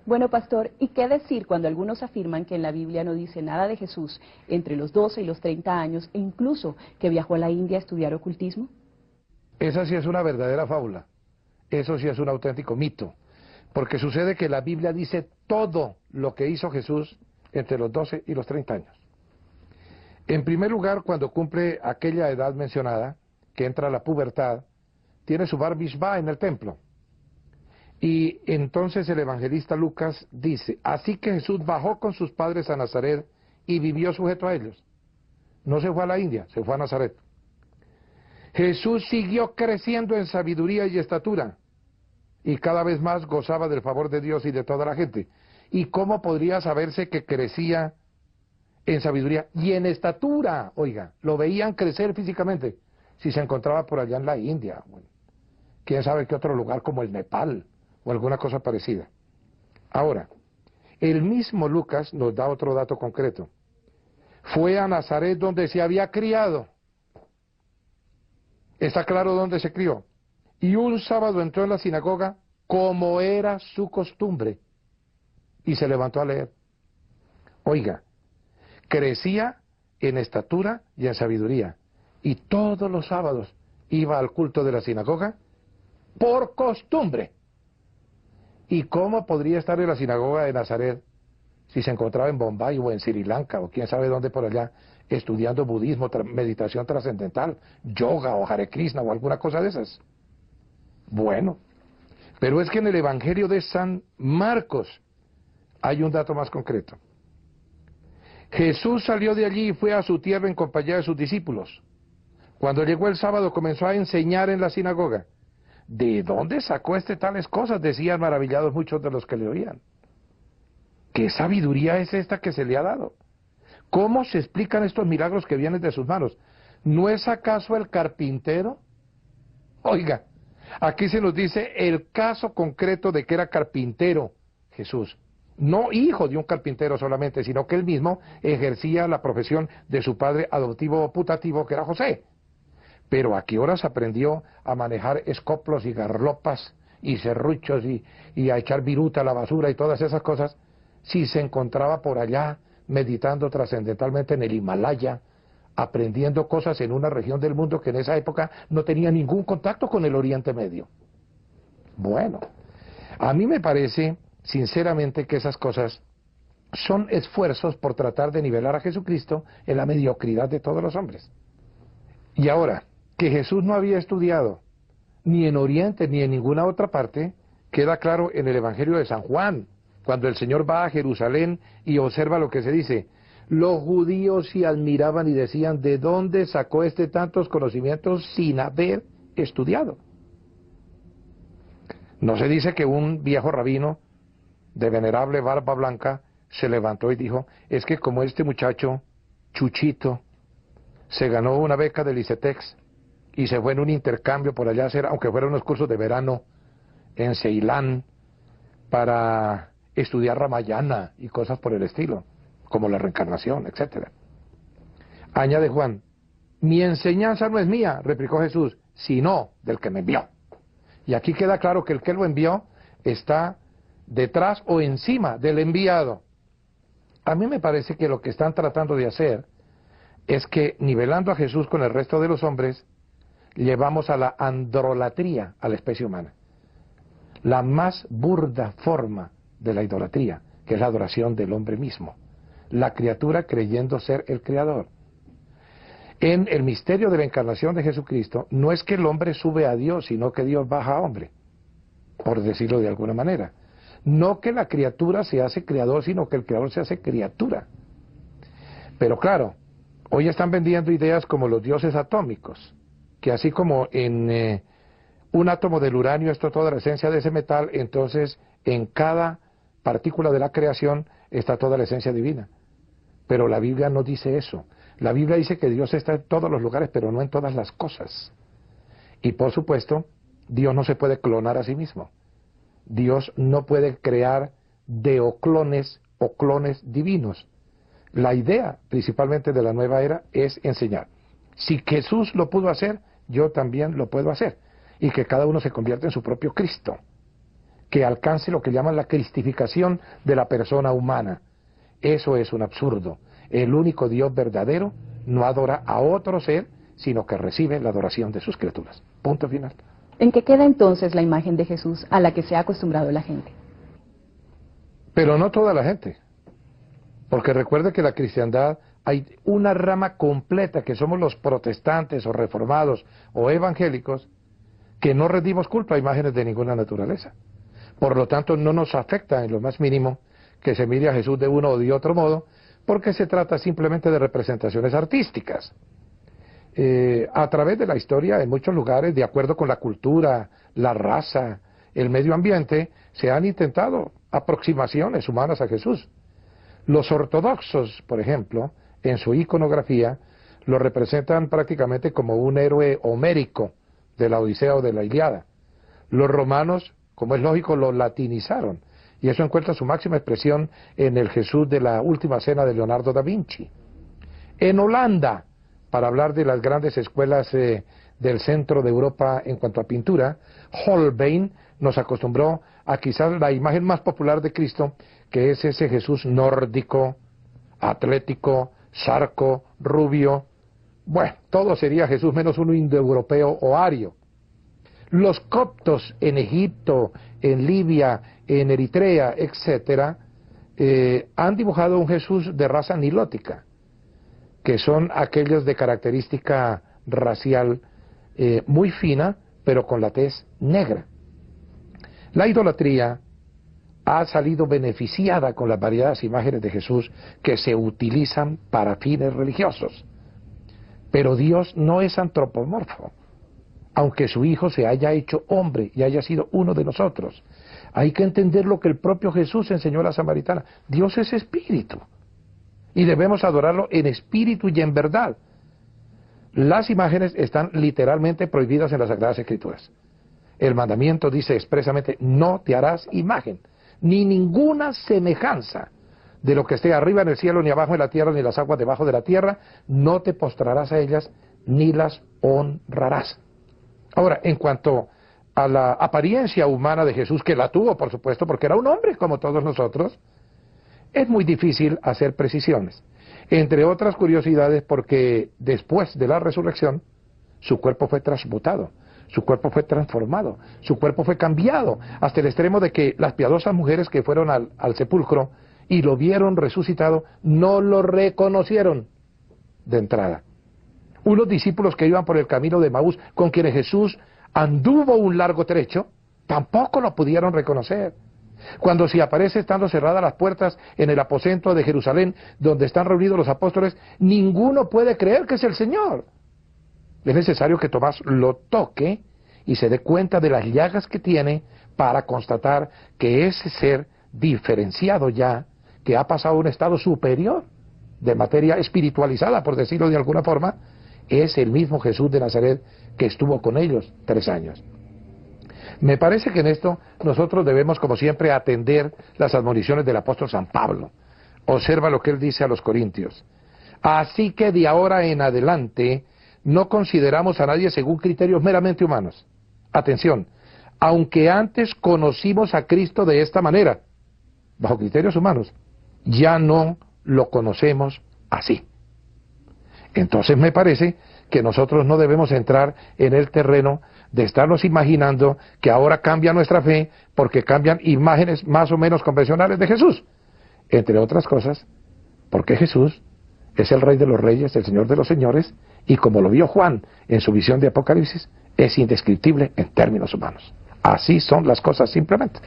Bueno, pastor, ¿y qué decir cuando algunos afirman que en la Biblia no dice nada de Jesús entre los 12 y los 30 años e incluso que viajó a la India a estudiar ocultismo? Esa sí es una verdadera fábula. Eso sí es un auténtico mito. Porque sucede que la Biblia dice todo lo que hizo Jesús entre los 12 y los 30 años. En primer lugar, cuando cumple aquella edad mencionada, que entra a la pubertad, tiene su bar mishvah en el templo. Y entonces el evangelista Lucas dice, así que Jesús bajó con sus padres a Nazaret y vivió sujeto a ellos. No se fue a la India, se fue a Nazaret. Jesús siguió creciendo en sabiduría y estatura, y cada vez más gozaba del favor de Dios y de toda la gente. ¿Y cómo podría saberse que crecía en sabiduría y en estatura? Oiga, lo veían crecer físicamente, si se encontraba por allá en la India, bueno, quién sabe qué otro lugar como el Nepal, o alguna cosa parecida. Ahora, el mismo Lucas nos da otro dato concreto. Fue a Nazaret donde se había criado. Está claro dónde se crió. Y un sábado entró en la sinagoga como era su costumbre y se levantó a leer. Oiga, crecía en estatura y en sabiduría y todos los sábados iba al culto de la sinagoga por costumbre. ¿Y cómo podría estar en la sinagoga de Nazaret si se encontraba en Bombay o en Sri Lanka o quién sabe dónde por allá estudiando budismo, meditación trascendental, yoga o Hare Krishna o alguna cosa de esas? Bueno, pero es que en el Evangelio de San Marcos hay un dato más concreto. Jesús salió de allí y fue a su tierra en compañía de sus discípulos. Cuando llegó el sábado comenzó a enseñar en la sinagoga. ¿De dónde sacó tales cosas?, decían maravillados muchos de los que le oían. ¿Qué sabiduría es esta que se le ha dado? ¿Cómo se explican estos milagros que vienen de sus manos? ¿No es acaso el carpintero? Oiga, aquí se nos dice el caso concreto de que era carpintero Jesús. No hijo de un carpintero solamente, sino que él mismo ejercía la profesión de su padre adoptivo o putativo, que era José. Pero ¿a qué horas aprendió a manejar escoplos y garlopas y serruchos y a echar viruta a la basura y todas esas cosas, si se encontraba por allá meditando trascendentalmente en el Himalaya, aprendiendo cosas en una región del mundo que en esa época no tenía ningún contacto con el Oriente Medio? Bueno, a mí me parece sinceramente que esas cosas son esfuerzos por tratar de nivelar a Jesucristo en la mediocridad de todos los hombres. Y ahora, que Jesús no había estudiado ni en Oriente ni en ninguna otra parte, queda claro en el Evangelio de San Juan, cuando el Señor va a Jerusalén y observa lo que se dice. Los judíos se admiraban y decían, ¿de dónde sacó tantos conocimientos sin haber estudiado? No se dice que un viejo rabino de venerable barba blanca se levantó y dijo, es que como este muchacho, Chuchito, se ganó una beca del ICETEX y se fue en un intercambio por allá a hacer, aunque fueran unos cursos de verano en Ceilán, para estudiar Ramayana y cosas por el estilo, como la reencarnación, etcétera. Añade Juan, mi enseñanza no es mía, replicó Jesús, sino del que me envió. Y aquí queda claro que el que lo envió está detrás o encima del enviado. A mí me parece que lo que están tratando de hacer es que, nivelando a Jesús con el resto de los hombres, llevamos a la androlatría a la especie humana. La más burda forma de la idolatría, que es la adoración del hombre mismo. La criatura creyendo ser el creador. En el misterio de la encarnación de Jesucristo, no es que el hombre sube a Dios, sino que Dios baja a hombre, por decirlo de alguna manera. No que la criatura se hace creador, sino que el creador se hace criatura. Pero claro, hoy están vendiendo ideas como los dioses atómicos, que así como en un átomo del uranio está toda la esencia de ese metal, entonces en cada partícula de la creación está toda la esencia divina. Pero la Biblia no dice eso. La Biblia dice que Dios está en todos los lugares, pero no en todas las cosas. Y por supuesto, Dios no se puede clonar a sí mismo. Dios no puede crear deoclones o clones divinos. La idea, principalmente de la nueva era, es enseñar. Si Jesús lo pudo hacer, yo también lo puedo hacer. Y que cada uno se convierta en su propio Cristo. que alcance lo que llaman la cristificación de la persona humana. Eso es un absurdo. El único Dios verdadero no adora a otro ser, sino que recibe la adoración de sus criaturas. Punto final. ¿En qué queda entonces la imagen de Jesús a la que se ha acostumbrado la gente? Pero no toda la gente. Porque recuerde que la cristiandad hay una rama completa que somos los protestantes o reformados o evangélicos que no rendimos culto a imágenes de ninguna naturaleza. Por lo tanto, no nos afecta en lo más mínimo que se mire a Jesús de uno o de otro modo, porque se trata simplemente de representaciones artísticas. A través de la historia, en muchos lugares, de acuerdo con la cultura, la raza, el medio ambiente, se han intentado aproximaciones humanas a Jesús. Los ortodoxos, por ejemplo, en su iconografía, lo representan prácticamente como un héroe homérico de la Odisea o de la Ilíada. Los romanos, como es lógico, lo latinizaron, y eso encuentra su máxima expresión en el Jesús de la Última Cena de Leonardo da Vinci. En Holanda, para hablar de las grandes escuelas del centro de Europa en cuanto a pintura, Holbein nos acostumbró a quizás la imagen más popular de Cristo, que es ese Jesús nórdico, atlético, zarco, rubio. Bueno, todo sería Jesús menos uno indoeuropeo o ario. Los coptos en Egipto, en Libia, en Eritrea, etcétera, han dibujado un Jesús de raza nilótica, que son aquellos de característica racial muy fina, pero con la tez negra. La idolatría ha salido beneficiada con las variadas imágenes de Jesús que se utilizan para fines religiosos. Pero Dios no es antropomorfo, aunque su Hijo se haya hecho hombre y haya sido uno de nosotros. Hay que entender lo que el propio Jesús enseñó a la samaritana. Dios es espíritu, y debemos adorarlo en espíritu y en verdad. Las imágenes están literalmente prohibidas en las Sagradas Escrituras. El mandamiento dice expresamente: no te harás imagen, ni ninguna semejanza de lo que esté arriba en el cielo, ni abajo en la tierra, ni las aguas debajo de la tierra. No te postrarás a ellas, ni las honrarás. Ahora, en cuanto a la apariencia humana de Jesús, que la tuvo, por supuesto, porque era un hombre como todos nosotros, es muy difícil hacer precisiones. Entre otras curiosidades, porque después de la resurrección, su cuerpo fue transmutado, su cuerpo fue transformado, su cuerpo fue cambiado, hasta el extremo de que las piadosas mujeres que fueron al sepulcro y lo vieron resucitado, no lo reconocieron de entrada. Unos discípulos que iban por el camino de Emaús, con quienes Jesús anduvo un largo trecho, tampoco lo pudieron reconocer. Cuando se aparece estando cerradas las puertas en el aposento de Jerusalén, donde están reunidos los apóstoles, ninguno puede creer que es el Señor. Es necesario que Tomás lo toque y se dé cuenta de las llagas que tiene para constatar que ese ser diferenciado ya, que ha pasado a un estado superior de materia espiritualizada, por decirlo de alguna forma, es el mismo Jesús de Nazaret que estuvo con ellos 3 años. Me parece que en esto nosotros debemos, como siempre, atender las admoniciones del apóstol San Pablo. Observa lo que él dice a los Corintios: así que de ahora en adelante no consideramos a nadie según criterios meramente humanos. Atención, aunque antes conocimos a Cristo de esta manera, bajo criterios humanos, ya no lo conocemos así. Entonces me parece que nosotros no debemos entrar en el terreno de estarnos imaginando que ahora cambia nuestra fe porque cambian imágenes más o menos convencionales de Jesús. Entre otras cosas, porque Jesús es el Rey de los Reyes, el Señor de los Señores, y como lo vio Juan en su visión de Apocalipsis, es indescriptible en términos humanos. Así son las cosas simplemente.